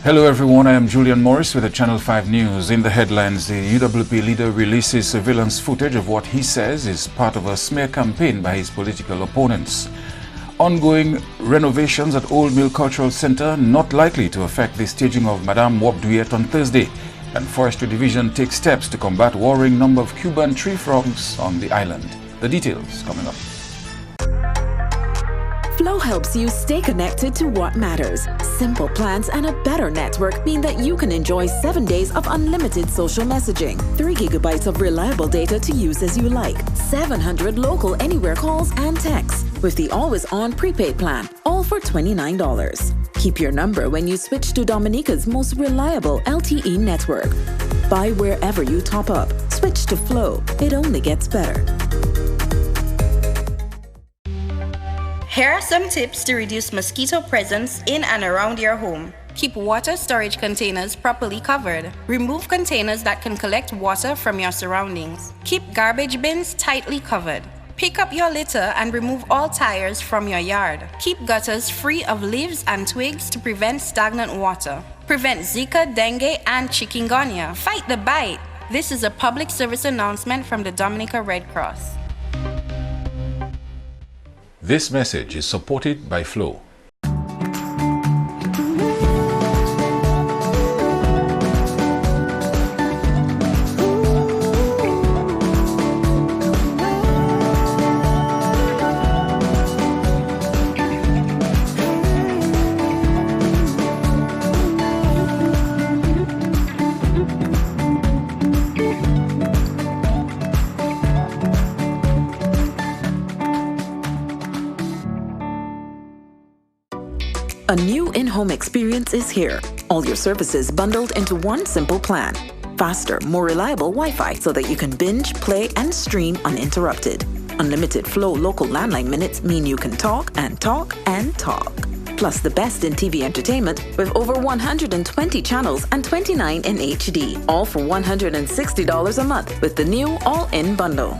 Hello everyone, I am Julian Morris with the Channel 5 News. In the headlines, the UWP leader releases surveillance footage of what he says is part of a smear campaign by his political opponents. Ongoing renovations at Old Mill Cultural Center not likely to affect the staging of Madame Wobduyet on Thursday. And Forestry Division takes steps to combat worrying number of Cuban tree frogs on the island. The details coming up. Flow helps you stay connected to what matters. Simple plans and a better network mean that you can enjoy 7 days of unlimited social messaging, 3 gigabytes of reliable data to use as you like, 700 local anywhere calls and texts, with the always-on prepaid plan, all for $29. Keep your number when you switch to Dominica's most reliable LTE network. Buy wherever you top up. Switch to Flow. It only gets better. Here are some tips to reduce mosquito presence in and around your home. Keep water storage containers properly covered. Remove containers that can collect water from your surroundings. Keep garbage bins tightly covered. Pick up your litter and remove all tires from your yard. Keep gutters free of leaves and twigs to prevent stagnant water. Prevent Zika, dengue, and chikungunya. Fight the bite. This is a public service announcement from the Dominica Red Cross. This message is supported by Flow. A new in-home experience is here. All your services bundled into one simple plan. Faster, more reliable Wi-Fi so that you can binge, play, and stream uninterrupted. Unlimited Flow local landline minutes mean you can talk and talk and talk. Plus the best in TV entertainment with over 120 channels and 29 in HD. All for $160 a month with the new all-in bundle.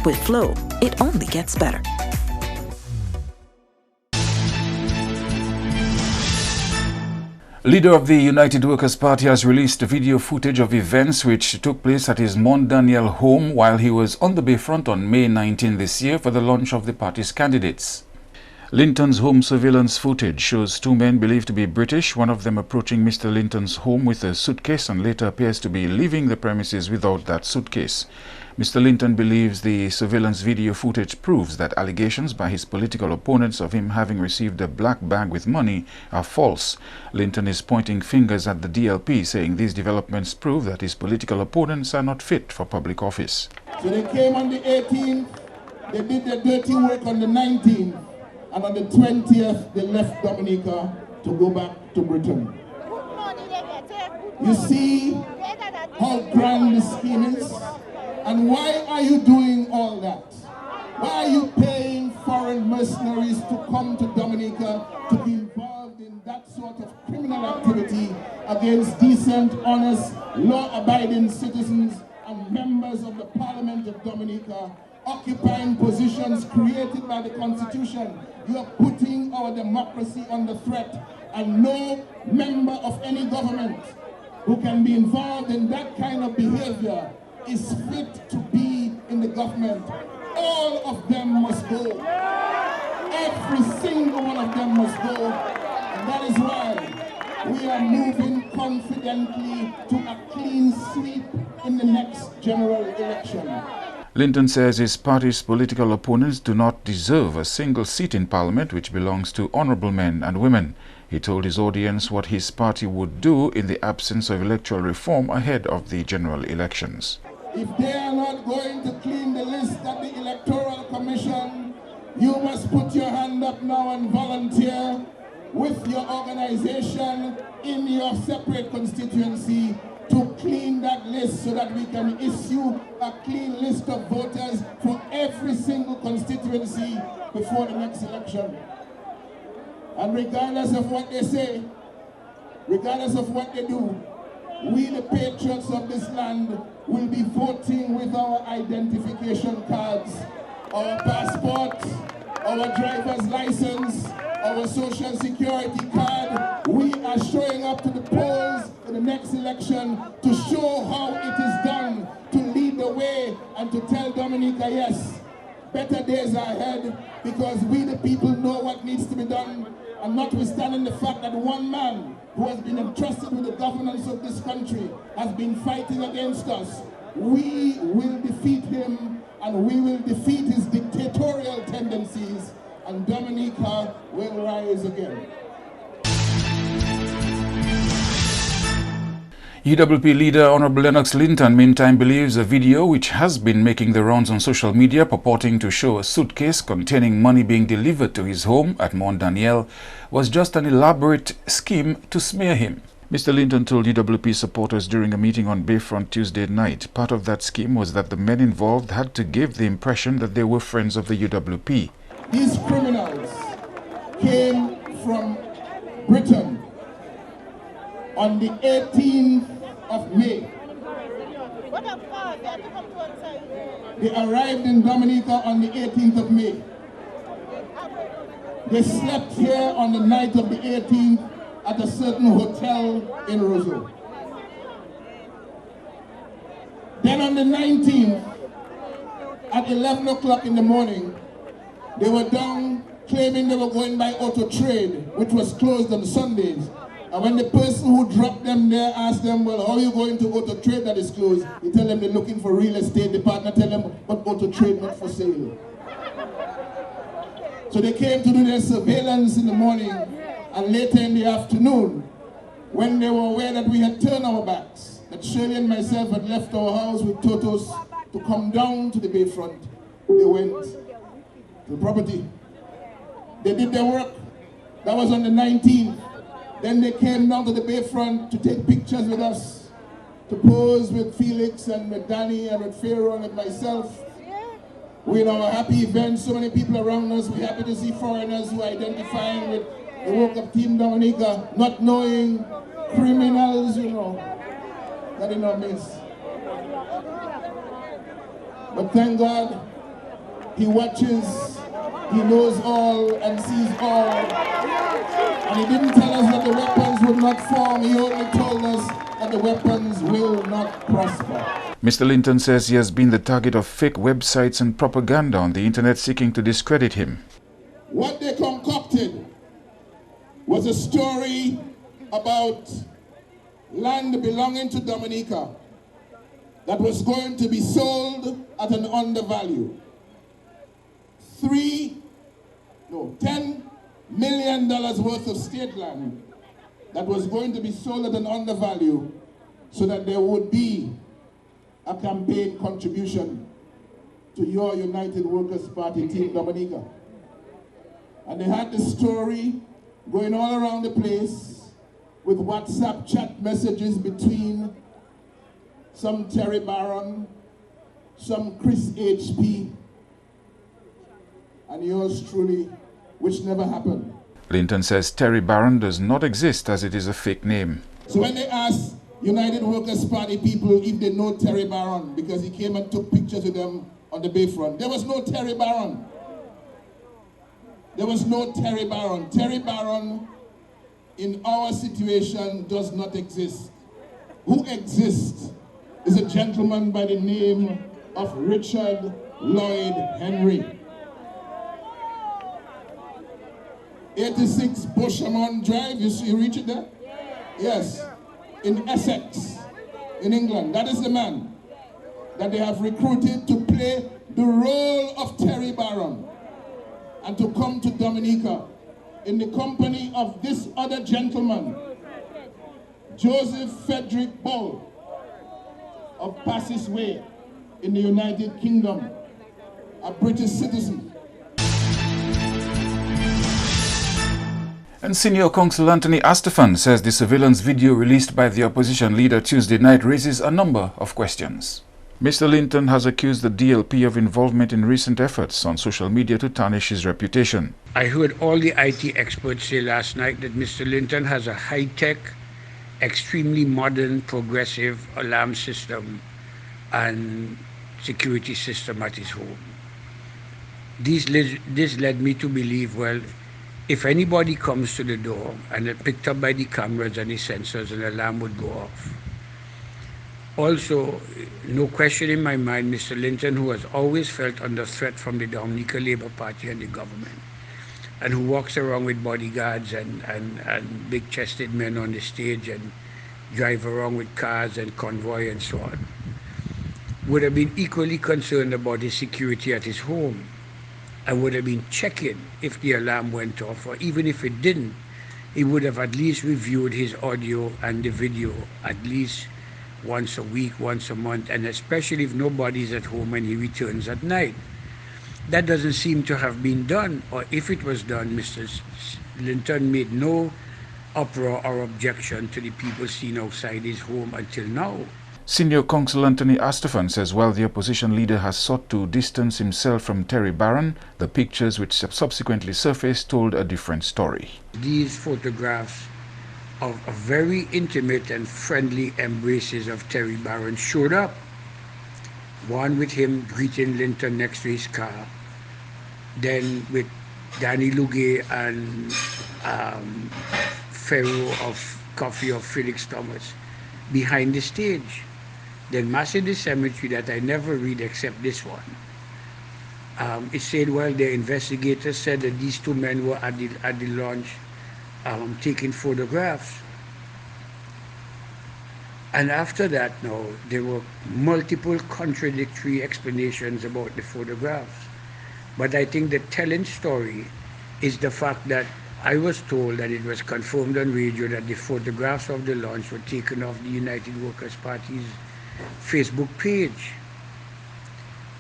With Flow, it only gets better. Leader of the United Workers' Party has released video footage of events which took place at his Mont Daniel home while he was on the Bayfront on May 19 this year for the launch of the party's candidates. Linton's home surveillance footage shows 2 men believed to be British, one of them approaching Mr. Linton's home with a suitcase and later appears to be leaving the premises without that suitcase. Mr. Linton believes the surveillance video footage proves that allegations by his political opponents of him having received a black bag with money are false. Linton is pointing fingers at the DLP, saying these developments prove that his political opponents are not fit for public office. So they came on the 18th, they did their dirty work on the 19th, and on the 20th they left Dominica to go back to Britain. You see how grand the scheme is? And why are you doing all that? Why are you paying foreign mercenaries to come to Dominica to be involved in that sort of criminal activity against decent, honest, law-abiding citizens and members of the Parliament of Dominica, occupying positions created by the Constitution? You are putting our democracy under threat, and no member of any government who can be involved in that kind of behavior is fit to be in the government. All of them must go. Every single one of them must go. And that is why we are moving confidently to a clean sweep in the next general election. Linton says his party's political opponents do not deserve a single seat in Parliament, which belongs to honourable men and women. He told his audience what his party would do in the absence of electoral reform ahead of the general elections. If they are not going to clean the list at the Electoral Commission, you must put your hand up now and volunteer with your organization in your separate constituency to clean that list so that we can issue a clean list of voters for every single constituency before the next election. And regardless of what they say, regardless of what they do, we the patriots of this land will be voting with our identification cards, our passport, our driver's license, our social security card. We are next election to show how it is done, to lead the way and to tell Dominica, yes, better days are ahead, because we the people know what needs to be done. And notwithstanding the fact that one man who has been entrusted with the governance of this country has been fighting against us, we will defeat him, and we will defeat his dictatorial tendencies, and Dominica will rise again. UWP leader Honorable Lennox Linton meantime believes a video which has been making the rounds on social media purporting to show a suitcase containing money being delivered to his home at Mont Daniel was just an elaborate scheme to smear him. Mr. Linton told UWP supporters during a meeting on Bayfront Tuesday night part of that scheme was that the men involved had to give the impression that they were friends of the UWP. These criminals came from Britain on the 18th of May. They arrived in Dominica on the 18th of May. They slept here on the night of the 18th at a certain hotel in Roseau. Then on the 19th, at 11 o'clock in the morning, they were down claiming they were going by auto trade, which was closed on Sundays. And when the person who dropped them there asked them, well, how are you going to auto trade that is closed? You tell them they're looking for real estate department, tell them, but auto trade not for sale. So they came to do their surveillance in the morning, and later in the afternoon, when they were aware that we had turned our backs, that Shirley and myself had left our house with Totos to come down to the Bayfront, they went to the property. They did their work. That was on the 19th. Then they came down to the Bayfront to take pictures with us, to pose with Felix and with Danny and with Pharaoh and with myself. We know a happy event, so many people around us. We're happy to see foreigners who are identifying with the work of Team Dominica, not knowing criminals, you know, that in our midst. But thank God, He watches, He knows all and sees all. And He didn't tell us that the weapons would not form. He only told us that the weapons will not prosper. Mr. Linton says he has been the target of fake websites and propaganda on the internet seeking to discredit him. What they concocted was a story about land belonging to Dominica that was going to be sold at an undervalue. $10 million worth of state land that was going to be sold at an undervalue so that there would be a campaign contribution to your United Workers' Party, Team Dominica. And they had this story going all around the place with WhatsApp chat messages between some Terry Barron, some Chris HP, and yours truly, which never happened. Linton says Terry Barron does not exist as it is a fake name. So when they asked United Workers' Party people if they know Terry Barron, because he came and took pictures with them on the Bayfront, there was no Terry Barron. There was no Terry Barron. Terry Barron in our situation does not exist. Who exists is a gentleman by the name of Richard Lloyd Henry. 86 Bushamon Drive, you reach it there? Yes, in Essex, in England. That is the man that they have recruited to play the role of Terry Barron and to come to Dominica in the company of this other gentleman, Joseph Frederick Bull of Passes Way in the United Kingdom, a British citizen. And senior counsel Anthony Astafan says the surveillance video released by the opposition leader Tuesday night raises a number of questions. Mr. Linton has accused the DLP of involvement in recent efforts on social media to tarnish his reputation. I heard all the IT experts say last night that Mr. Linton has a high-tech, extremely modern, progressive alarm system and security system at his home. This led me to believe, well, if anybody comes to the door and they're picked up by the cameras and the sensors, an alarm would go off. Also, no question in my mind, Mr. Linton, who has always felt under threat from the Dominica Labour Party and the government, and who walks around with bodyguards and big-chested men on the stage and drive around with cars and convoy and so on, would have been equally concerned about his security at his home and would have been checking if the alarm went off, or even if it didn't, he would have at least reviewed his audio and the video at least once a week, once a month, and especially if nobody's at home when he returns at night. That doesn't seem to have been done, or if it was done, Mr. Linton made no uproar or objection to the people seen outside his home until now. Senior Counsel Anthony Astafan says while the opposition leader has sought to distance himself from Terry Barron, the pictures which subsequently surfaced told a different story. These photographs of very intimate and friendly embraces of Terry Barron showed up. One with him greeting Linton next to his car, then with Danny Lugay and Pharaoh of Coffee of Felix Thomas behind the stage. Then Mass in the Cemetery that I never read except this one. It said, well, the investigators said that these two men were at the launch taking photographs. And after that, now, there were multiple contradictory explanations about the photographs. But I think the telling story is the fact that I was told that it was confirmed on radio that the photographs of the launch were taken off the United Workers' Party's Facebook page.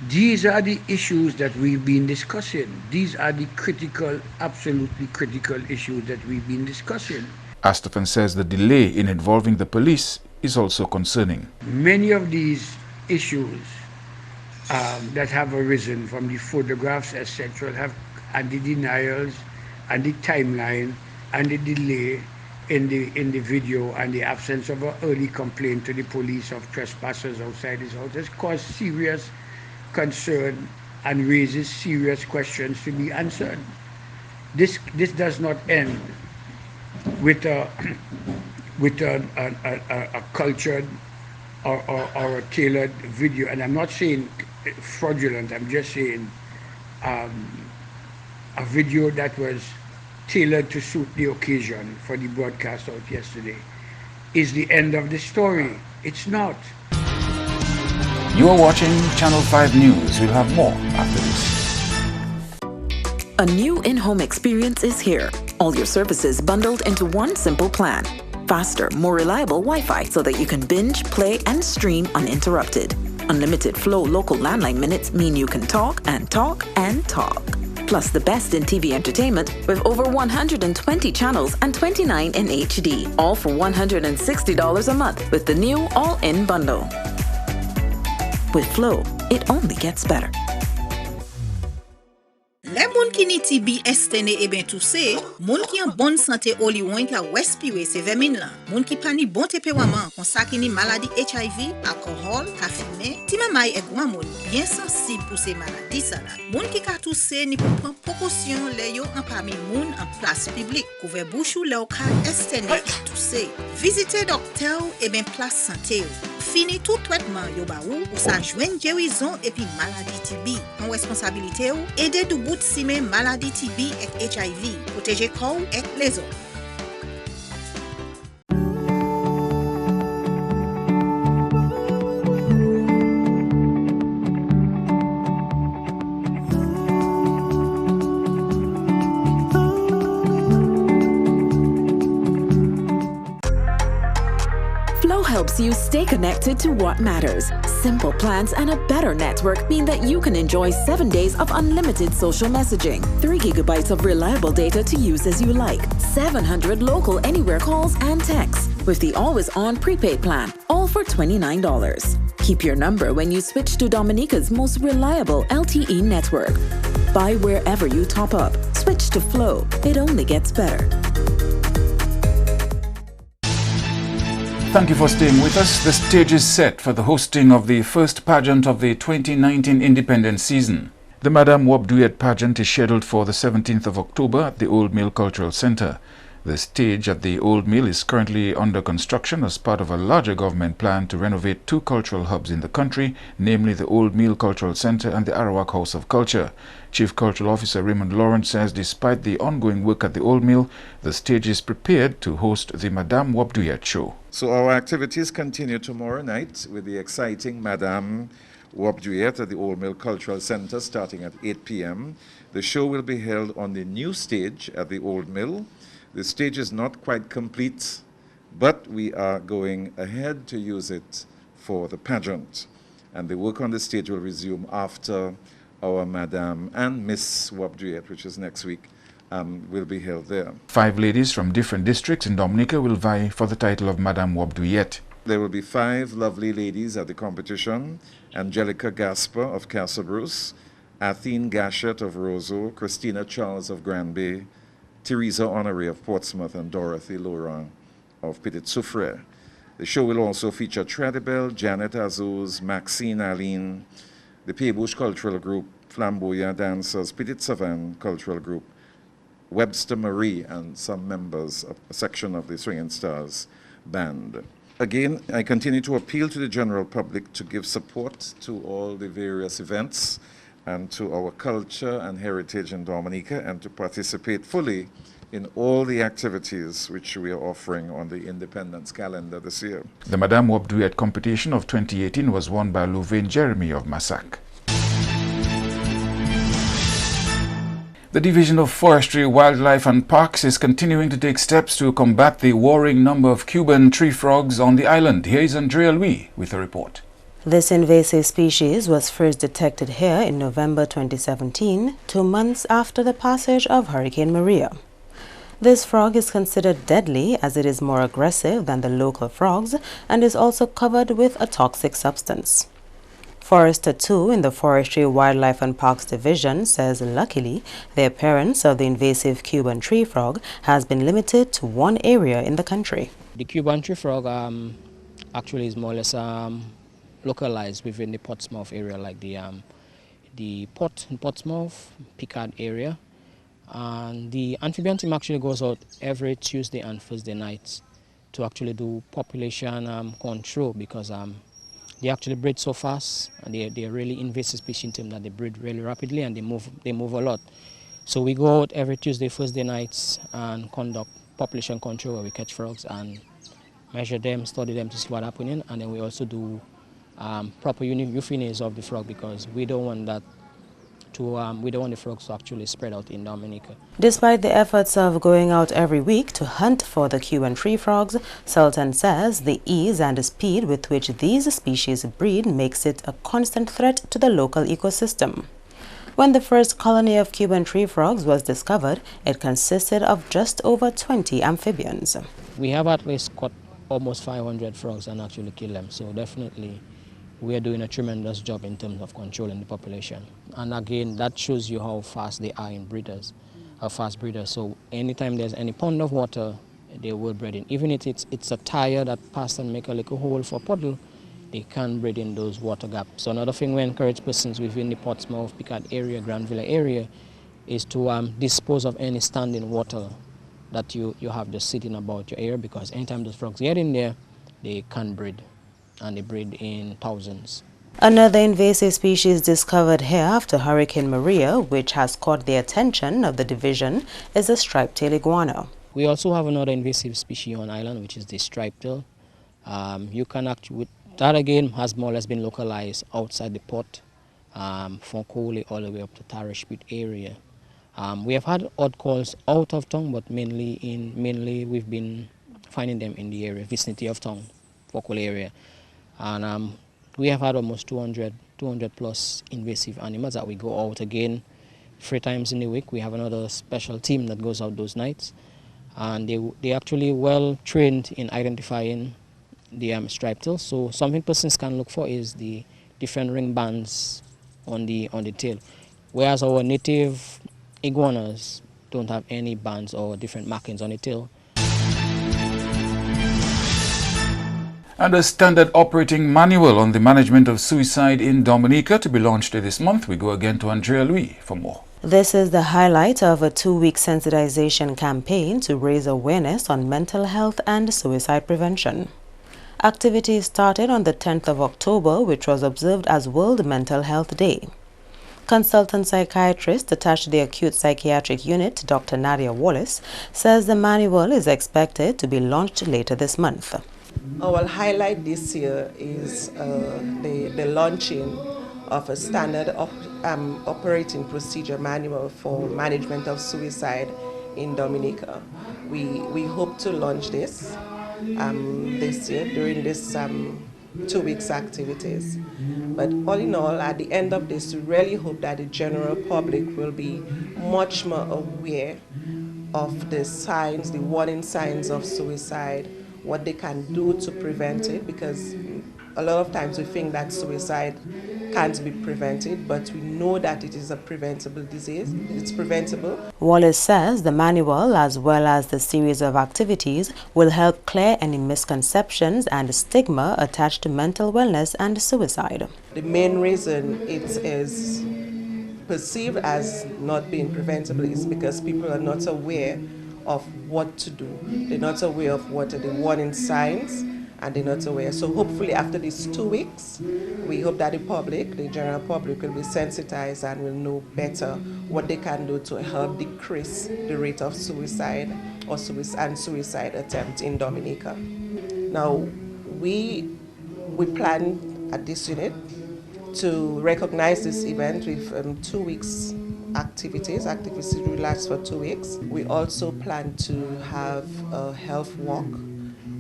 These are the issues that we've been discussing. These are the critical, absolutely critical issues that we've been discussing. Astafan says the delay in involving the police is also concerning. Many of these issues that have arisen from the photographs, etc., and the denials and the timeline and the delay in the video and the absence of an early complaint to the police of trespassers outside his house has caused serious concern and raises serious questions to be answered. This does not end with a cultured or a tailored video, and I'm not saying fraudulent, I'm just saying a video that was tailored to suit the occasion for the broadcast out yesterday is the end of the story. It's not. You are watching Channel 5 News. We'll have more after this. A new in-home experience is here. All your services bundled into one simple plan. Faster, more reliable Wi-Fi so that you can binge, play, and stream uninterrupted. Unlimited Flow local landline minutes mean you can talk and talk and talk. Plus the best in TV entertainment with over 120 channels and 29 in HD. All for $160 a month with the new all-in bundle. With Flow, it only gets better. Les moun ki ni TB estene e ben tousse, moun ki en bonne santé oli wen ka respire se vermine la. Moun ki pa ni bon tempérament kon sa ki ni maladie HIV, alcool, ka fume, ti mamay e grand moun bien sensible pour ces maladies ça là. Moun ki ka tousse ni pou prendre précaution le yo en parmi moun en place publique. Couvre bouche ou le ka estene tousse. Visitez docteur et ben place santé. Fini tout traitement yo ba ou sa joine guérison et puis maladie TB. En responsabilité ou aider du bout si men maladie TB et HIV. Protéger corps et les autres. Helps you stay connected to what matters. Simple plans and a better network mean that you can enjoy 7 days of unlimited social messaging, 3 gigabytes of reliable data to use as you like, 700 local anywhere calls and texts with the always-on prepaid plan, all for $29. Keep your number when you switch to Dominica's most reliable LTE network. Buy wherever you top up. Switch to Flow. It only gets better. Thank you for staying with us. The stage is set for the hosting of the first pageant of the 2019 Independence season. The Madame Wab Duet pageant is scheduled for the 17th of October at the Old Mill Cultural Center. The stage at the Old Mill is currently under construction as part of a larger government plan to renovate two cultural hubs in the country, namely the Old Mill Cultural Center and the Arawak House of Culture. Chief Cultural Officer Raymond Lawrence says despite the ongoing work at the Old Mill, the stage is prepared to host the Madame Wabduyat show. So our activities continue tomorrow night with the exciting Madame Wabduyat at the Old Mill Cultural Center starting at 8 p.m. The show will be held on the new stage at the Old Mill. The stage is not quite complete, but we are going ahead to use it for the pageant. And the work on the stage will resume after our Madame and Miss Wabduyat, which is next week, will be held there. 5 ladies from different districts in Dominica will vie for the title of Madame Wabduyat. There will be 5 lovely ladies at the competition: Angelica Gasper of Castle Bruce, Athene Gashett of Roseau, Christina Charles of Granby, Teresa Honoré of Portsmouth, and Dorothy Laurent of Petit Soufrière. The show will also feature Tradibel, Janet Azuz, Maxine Aline, the Pébouche Cultural Group, Flamboyant Dancers, Petit Savant Cultural Group, Webster Marie, and some members of a section of the Swinging Stars Band. Again, I continue to appeal to the general public to give support to all the various events and to our culture and heritage in Dominica, and to participate fully in all the activities which we are offering on the Independence calendar this year. The Madame Wabduyat competition of 2018 was won by Louvain Jeremy of Massac. The Division of Forestry, Wildlife and Parks is continuing to take steps to combat the worrying number of Cuban tree frogs on the island. Here is Andrea Louis with a report. This invasive species was first detected here in November 2017, 2 months after the passage of Hurricane Maria. This frog is considered deadly as it is more aggressive than the local frogs and is also covered with a toxic substance. Forester 2 in the Forestry, Wildlife and Parks Division says luckily the appearance of the invasive Cuban tree frog has been limited to one area in the country. The Cuban tree frog actually is more or less localized within the Portsmouth area, like the Port in Portsmouth, Picard area. And the amphibian team actually goes out every Tuesday and Thursday nights to actually do population control, because they actually breed so fast, and they're really invasive species team that they breed really rapidly and they move a lot. So we go out every Tuesday, Thursday nights and conduct population control where we catch frogs and measure them, study them to see what's happening, and then we also do proper euthanasia of the frog, because we don't want that to we don't want the frogs to actually spread out in Dominica. Despite the efforts of going out every week to hunt for the Cuban tree frogs, Sultan says the ease and speed with which these species breed makes it a constant threat to the local ecosystem. When the first colony of Cuban tree frogs was discovered, it consisted of just over 20 amphibians. We have at least caught almost 500 frogs and actually killed them, so definitely we are doing a tremendous job in terms of controlling the population. And again, that shows you how fast they are in breeders, how fast breeders. So anytime there's any pond of water, they will breed in. Even if it's a tire that pass and make a little hole for puddle, they can breed in those water gaps. So another thing we encourage persons within the Portsmouth, Picard area, Granville area, is to dispose of any standing water that you have just sitting about your area, because anytime those frogs get in there, they can breed. And they breed in thousands. Another invasive species discovered here after Hurricane Maria, which has caught the attention of the division, is the striped-tailed iguana. We also have another invasive species on island, which is the striped-tail. You can actually, that again has more or less been localized outside the port, from Coley all the way up to Tarashpit area. We have had odd calls out of town, but mainly we've been finding them in the area, vicinity of town, Focal area. And we have had almost 200 plus invasive animals that we go out again 3 times in a week. We have another special team that goes out those nights, and they actually well trained in identifying the striped tail. So something persons can look for is the different ring bands on the tail, whereas our native iguanas don't have any bands or different markings on the tail. And a standard operating manual on the management of suicide in Dominica to be launched this month. We go again to Andrea Louis for more. This is the highlight of a 2-week sensitization campaign to raise awareness on mental health and suicide prevention. Activities started on the 10th of October, which was observed as World Mental Health Day. Consultant psychiatrist attached to the acute psychiatric unit, Dr. Nadia Wallace, says the manual is expected to be launched later this month. Our highlight this year is the launching of a standard operating procedure manual for management of suicide in Dominica. We hope to launch this year during this 2 weeks activities. But all in all, at the end of this, we really hope that the general public will be much more aware of the signs, the warning signs of suicide, what they can do to prevent it, because a lot of times we think that suicide can't be prevented, but we know that it is a preventable disease. It's preventable. Wallace says the manual, as well as the series of activities, will help clear any misconceptions and stigma attached to mental wellness and suicide. The main reason it is perceived as not being preventable is because people are not aware of what to do. They're not aware of what are the warning signs, and they're not aware. So hopefully after these 2 weeks, we hope that the public, the general public, will be sensitized and will know better what they can do to help decrease the rate of suicide or suicide attempt in Dominica. Now, we plan at this unit to recognize this event with 2 weeks activities. Activities will last for 2 weeks. We also plan to have a health walk.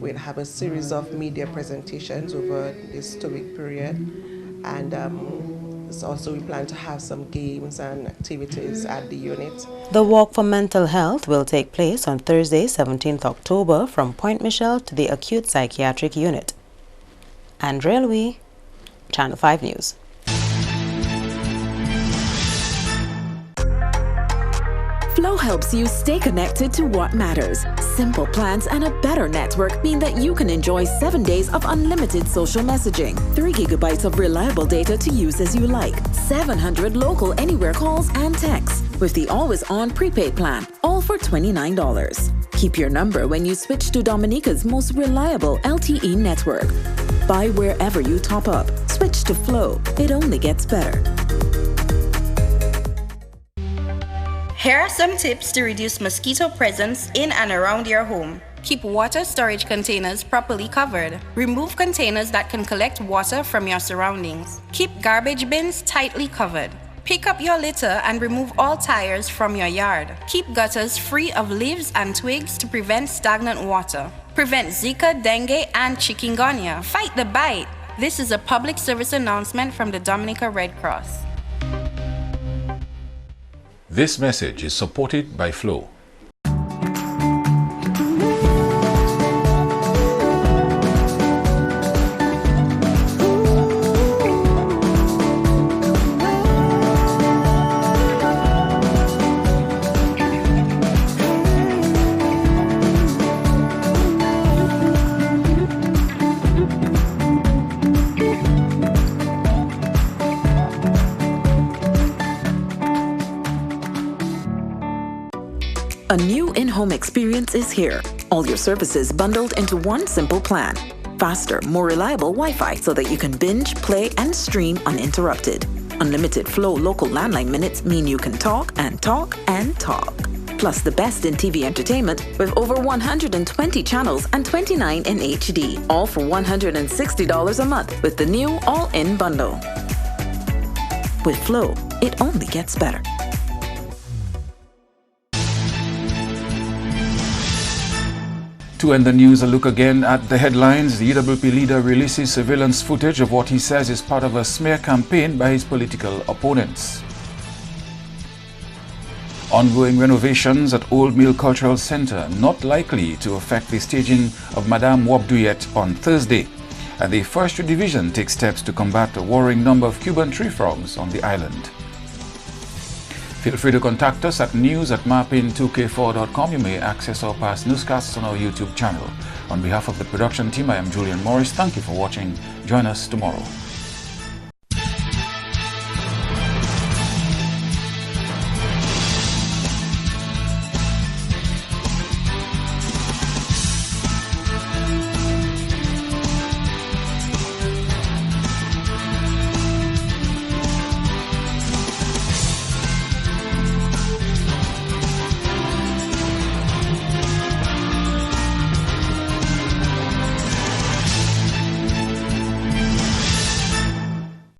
We'll have a series of media presentations over this 2-week period, and also we plan to have some games and activities at the unit. The Walk for Mental Health will take place on Thursday, 17th October from Point Michelle to the Acute Psychiatric Unit. Andrea Louis, Channel 5 News. Flow helps you stay connected to what matters. Simple plans and a better network mean that you can enjoy 7 days of unlimited social messaging, 3 gigabytes of reliable data to use as you like, 700 local anywhere calls and texts, with the always-on prepaid plan, all for $29. Keep your number when you switch to Dominica's most reliable LTE network. Buy wherever you top up. Switch to Flow. It only gets better. Here are some tips to reduce mosquito presence in and around your home. Keep water storage containers properly covered. Remove containers that can collect water from your surroundings. Keep garbage bins tightly covered. Pick up your litter and remove all tires from your yard. Keep gutters free of leaves and twigs to prevent stagnant water. Prevent Zika, dengue, and chikungunya. Fight the bite. This is a public service announcement from the Dominica Red Cross. This message is supported by Flow. A new in-home experience is here. All your services bundled into one simple plan. Faster, more reliable Wi-Fi so that you can binge, play, and stream uninterrupted. Unlimited Flow local landline minutes mean you can talk and talk and talk. Plus the best in TV entertainment with over 120 channels and 29 in HD. All for $160 a month with the new all-in bundle. With Flow, it only gets better. To end the news, a look again at the headlines. The EWP leader releases surveillance footage of what he says is part of a smear campaign by his political opponents. Ongoing renovations at Old Mill Cultural Center not likely to affect the staging of Madame Wabduyet on Thursday. And the 1st Division takes steps to combat a worrying number of Cuban tree frogs on the island. Feel free to contact us at news@mapping2k4.com. You may access our past newscasts on our YouTube channel. On behalf of the production team, I am Julian Morris. Thank you for watching. Join us tomorrow.